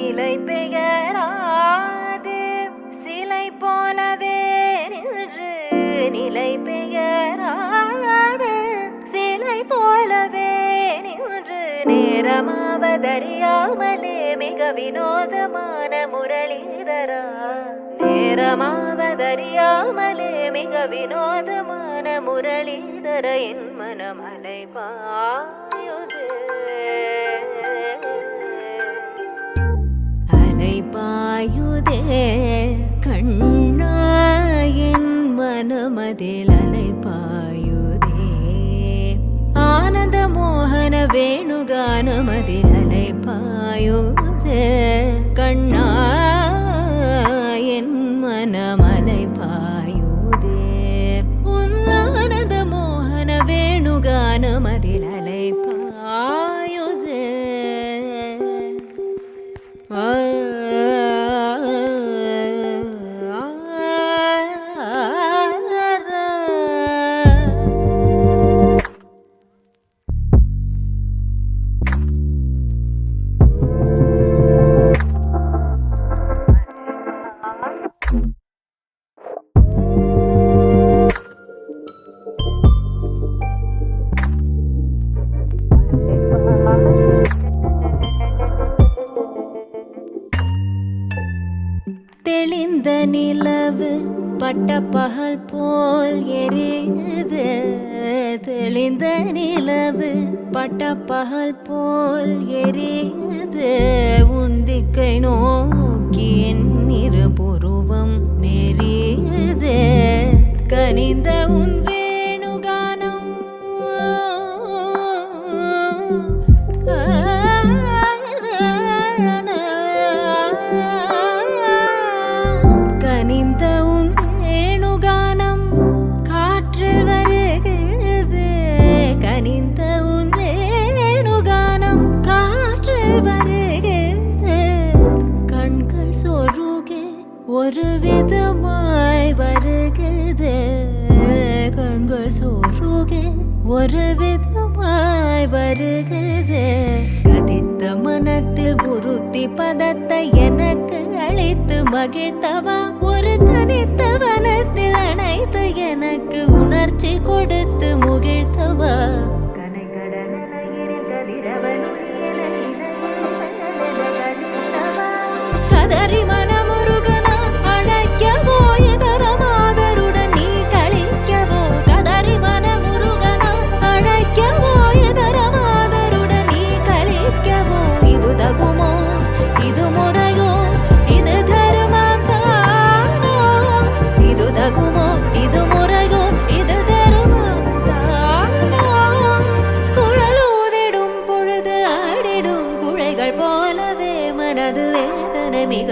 நிலை பெயராது சிலை போலவே நின்று நிலை பெயராது சிலை போலவே நின்று நேரமாவதறியாமலே மிக வினோதமான முரளிதரா நேரமாவதறியாமலே மிக வினோதமான முரளிதர என் மனமலை பாயுது அலை பாயுதே கண்ணா என் மனமதில் அலை பாயுதே ஆனந்த மோகன வேணுகானமதில் அலை பாயுதே கண்ணா என் மனமலை பாயுதே உன் ஆனந்த மோகன வேணுகானமதில் அலை பாயுதே தெளிந்த நிலவு பட்ட பகல் போல் எரியுது தெளிந்த நிலவு பட்ட பகல் போல் எரியுது உந்திக்கை நோக்கி என் இருபுருவம் நெறியுது கனிந்த உன் வேணுகானம் கனிந்த உன் வேணுகானம் காற்றில் வருகிறது கனிந்த உன் வேணுகானம் காற்றில் வருகிறது கண்கள் சொருகே ஒரு விதமாய் வருகிறது கண்கள் சொருகே ஒரு விதமாய் வருகிறது கதித்த மனத்தில் உறுத்தி பதத்தை எனக்கு அழைத்து மகிழ்த்தவா ஒரு தனித்த வனத்தில் அணைத்து எனக்கு உணர்ச்சி கொடுத்து முகிழ்த்தவா கதறி மனமுருகனா அழைக்கவோ இதரமாதருடன் நீ கழிக்கவோ கதறி மனமுருகனா அழைக்கவோ இதரமாதருடன் நீ கழிக்கவோ இது தகுமோ இது முறையோ இது தருமம் தானோ இது தகுமோ இது முறையோ இது தருமம் தானோ குழலூதிடும் பொழுது ஆடிடும் குழைகள் போலவே மனது வேதனை மிக